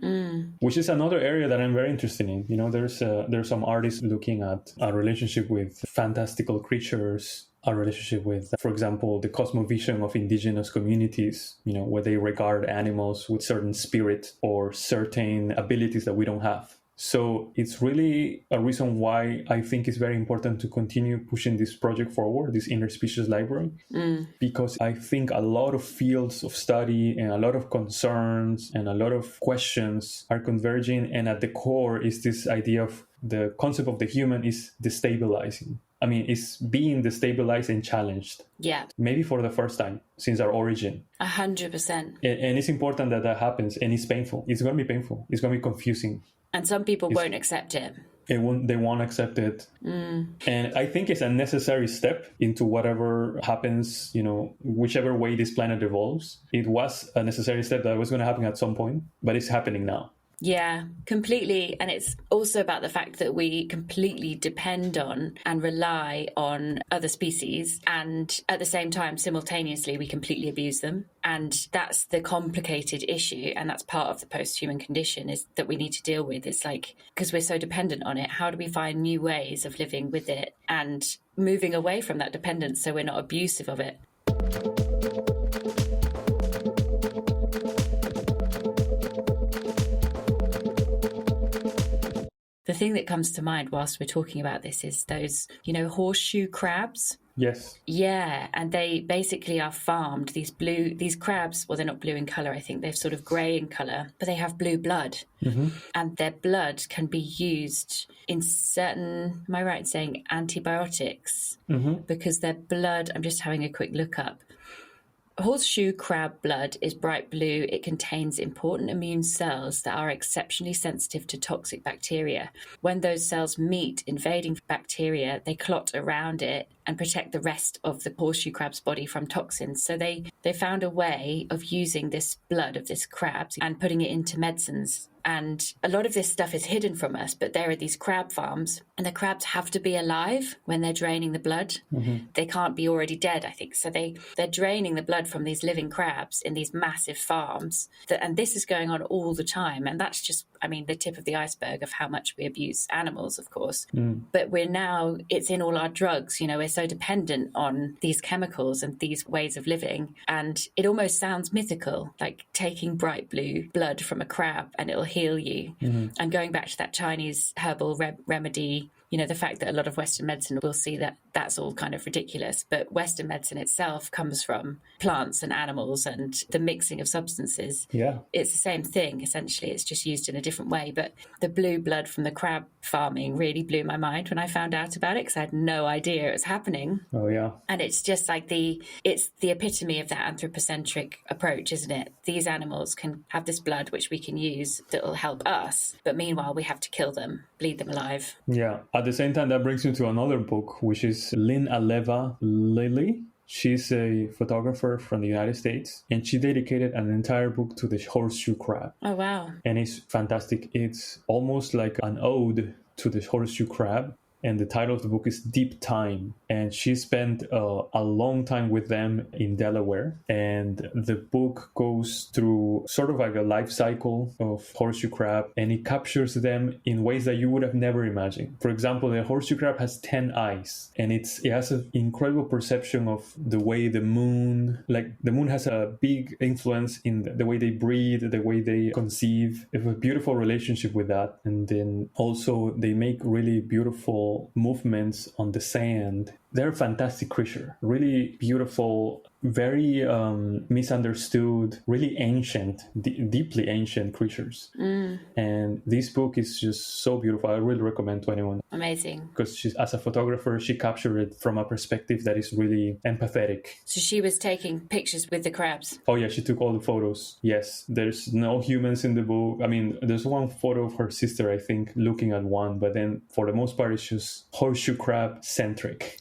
which is another area that I'm very interested in. There's some artists looking at a relationship with fantastical creatures, a relationship with, for example, the cosmovision of indigenous communities, where they regard animals with certain spirit or certain abilities that we don't have. So it's really a reason why I think it's very important to continue pushing this project forward, this Interspecies Library, because I think a lot of fields of study and a lot of concerns and a lot of questions are converging. And at the core is this idea of the concept of the human is destabilizing. I mean, it's being destabilized and challenged. Yeah. Maybe for the first time since our origin. 100%. And it's important that happens. And it's painful. It's going to be painful. It's going to be confusing. And some people won't accept it. They won't accept it. And I think it's a necessary step into whatever happens, whichever way this planet evolves. It was a necessary step that was going to happen at some point, but it's happening now. Yeah, completely. And it's also about the fact that we completely depend on and rely on other species. And at the same time, simultaneously, we completely abuse them. And that's the complicated issue. And that's part of the post-human condition is that we need to deal with. It's like, because we're so dependent on it, how do we find new ways of living with it and moving away from that dependence so we're not abusive of it? The thing that comes to mind whilst we're talking about this is those, horseshoe crabs. Yes. Yeah, and they basically are farmed. These crabs, well, they're not blue in colour, I think. They're sort of grey in colour, but they have blue blood. And their blood can be used in certain, am I right in saying antibiotics? Because their blood, I'm just having a quick look up. Horseshoe crab blood is bright blue. It contains important immune cells that are exceptionally sensitive to toxic bacteria. When those cells meet invading bacteria, they clot around it and protect the rest of the horseshoe crab's body from toxins. So they found a way of using this blood of this crab and putting it into medicines. And a lot of this stuff is hidden from us, but there are these crab farms and the crabs have to be alive when they're draining the blood. They can't be already dead, I think. So they're draining the blood from these living crabs in these massive farms. And this is going on all the time. And that's just, the tip of the iceberg of how much we abuse animals, of course. But it's in all our drugs. We're so dependent on these chemicals and these ways of living. And it almost sounds mythical, like taking bright blue blood from a crab and it'll heal you. And going back to that Chinese herbal remedy, the fact that a lot of Western medicine will see that that's all kind of ridiculous. But Western medicine itself comes from plants and animals and the mixing of substances. Yeah. It's the same thing, essentially. It's just used in a different way. But the blue blood from the crab farming really blew my mind when I found out about it because I had no idea it was happening. Oh, yeah. And it's just like it's the epitome of that anthropocentric approach, isn't it? These animals can have this blood which we can use that will help us. But meanwhile, we have to kill them, bleed them alive. Yeah. At the same time, that brings me to another book, which is Lynn Aleva Lilly. She's a photographer from the United States, and she dedicated an entire book to the horseshoe crab. Oh, wow. And it's fantastic. It's almost like an ode to the horseshoe crab. And the title of the book is Deep Time. And she spent a long time with them in Delaware. And the book goes through sort of like a life cycle of horseshoe crab. And it captures them in ways that you would have never imagined. For example, the horseshoe crab has 10 eyes. And it has an incredible perception of the way the moon has a big influence in the way they breathe, the way they conceive. They have a beautiful relationship with that. And then also they make really beautiful movements on the sand. They're a fantastic creature, really beautiful, very misunderstood, really ancient, deeply ancient creatures. And this book is just so beautiful. I really recommend to anyone. Amazing. Because as a photographer, she captured it from a perspective that is really empathetic. So she was taking pictures with the crabs. Oh yeah, she took all the photos. Yes, there's no humans in the book. I mean, there's one photo of her sister, I think, looking at one, but then for the most part, it's just horseshoe crab centric.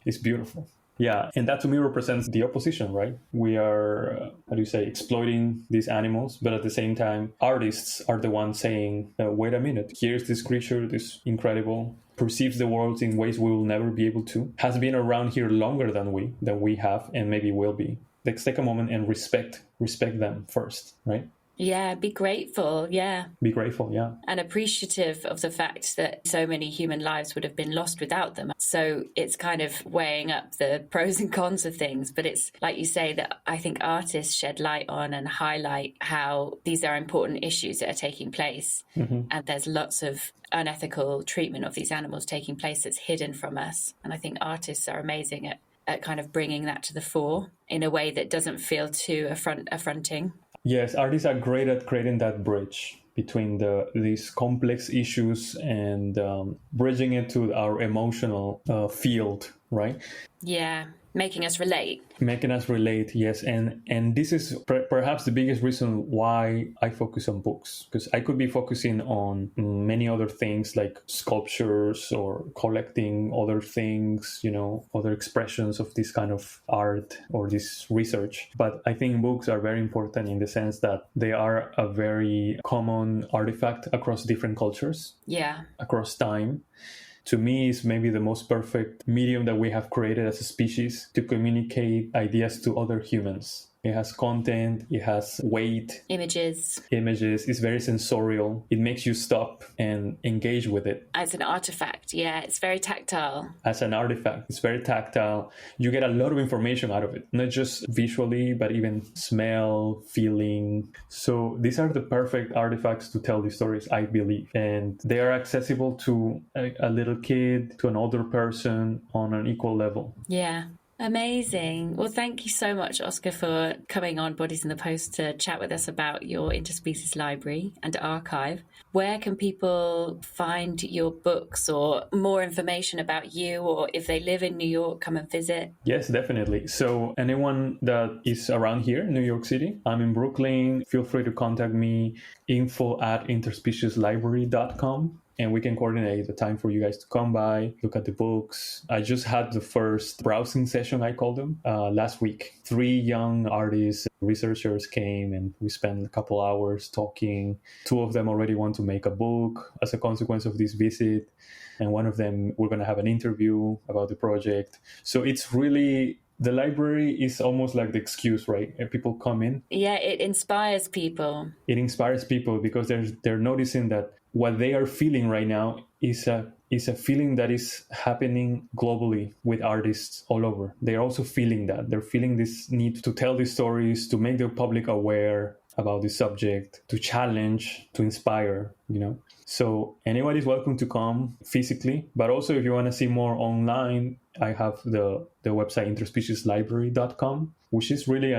It's beautiful. Yeah, and that to me represents the opposition, right? We are, exploiting these animals, but at the same time, artists are the ones saying, wait a minute, here's this creature, this incredible, perceives the world in ways we will never be able to, has been around here longer than we have, and maybe will be. Let's take a moment and respect them first, right? Yeah, be grateful. Yeah. Be grateful, yeah. And appreciative of the fact that so many human lives would have been lost without them. So it's kind of weighing up the pros and cons of things. But it's like you say that I think artists shed light on and highlight how these are important issues that are taking place. And there's lots of unethical treatment of these animals taking place that's hidden from us. And I think artists are amazing at kind of bringing that to the fore in a way that doesn't feel too affronting. Yes, artists are great at creating that bridge between these complex issues and bridging it to our emotional field, right? Yeah, making us relate. Making us relate, yes. And this is perhaps the biggest reason why I focus on books, because I could be focusing on many other things like sculptures or collecting other things, other expressions of this kind of art or this research. But I think books are very important in the sense that they are a very common artifact across different cultures, across time. To me, is maybe the most perfect medium that we have created as a species to communicate ideas to other humans. It has content, it has weight. Images. It's very sensorial. It makes you stop and engage with it. As an artifact, yeah, it's very tactile. As an artifact, it's very tactile. You get a lot of information out of it, not just visually, but even smell, feeling. So these are the perfect artifacts to tell these stories, I believe. And they are accessible to a little kid, to an older person on an equal level. Yeah. Amazing. Well, thank you so much, Oscar, for coming on Bodies in the Post to chat with us about your Interspecies Library and archive. Where can people find your books or more information about you, or if they live in New York, come and visit? Yes, definitely. So anyone that is around here, New York City, I'm in Brooklyn. Feel free to contact me, info@interspecieslibrary.com. And we can coordinate the time for you guys to come by, look at the books. I just had the first browsing session, I call them, last week. 3 young artists, researchers came, and we spent a couple hours talking. 2 of them already want to make a book as a consequence of this visit. And one of them, we're going to have an interview about the project. So it's really... The library is almost like the excuse, right? And people come in. Yeah, it inspires people. It inspires people because they're noticing that what they are feeling right now is a feeling that is happening globally with artists all over. They're also feeling that. They're feeling this need to tell these stories, to make the public aware about the subject, to challenge, to inspire, So anyone is welcome to come physically, but also if you want to see more online, I have the website interspecieslibrary.com, which is really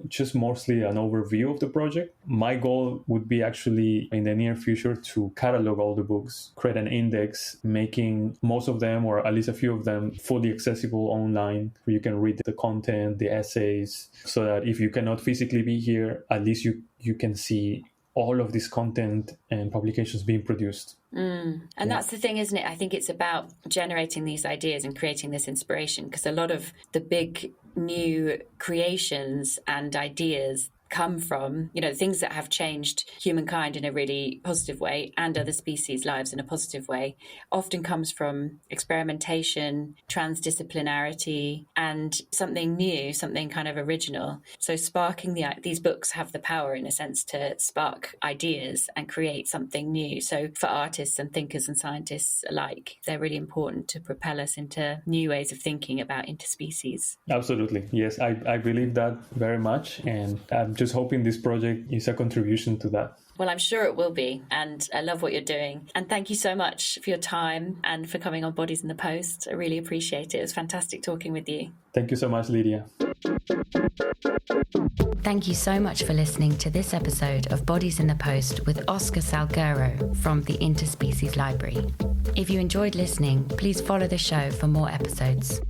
just mostly an overview of the project. My goal would be actually in the near future to catalog all the books, create an index, making most of them, or at least a few of them, fully accessible online, where you can read the content, the essays, so that if you cannot physically be here, at least you can see all of this content and publications being produced. And that's the thing, isn't it? I think it's about generating these ideas and creating this inspiration, because a lot of the big new creations and ideas come from, things that have changed humankind in a really positive way and other species' lives in a positive way, often comes from experimentation, transdisciplinarity, and something new, something kind of original. So these books have the power, in a sense, to spark ideas and create something new. So for artists and thinkers and scientists alike, they're really important to propel us into new ways of thinking about interspecies. Absolutely. Yes, I believe that very much. And I'm just hoping this project is a contribution to that. Well, I'm sure it will be. And I love what you're doing. And thank you so much for your time and for coming on Bodies in the Post. I really appreciate it. It was fantastic talking with you. Thank you so much, Lydia. Thank you so much for listening to this episode of Bodies in the Post with Oscar Salguero from the Interspecies Library. If you enjoyed listening, please follow the show for more episodes.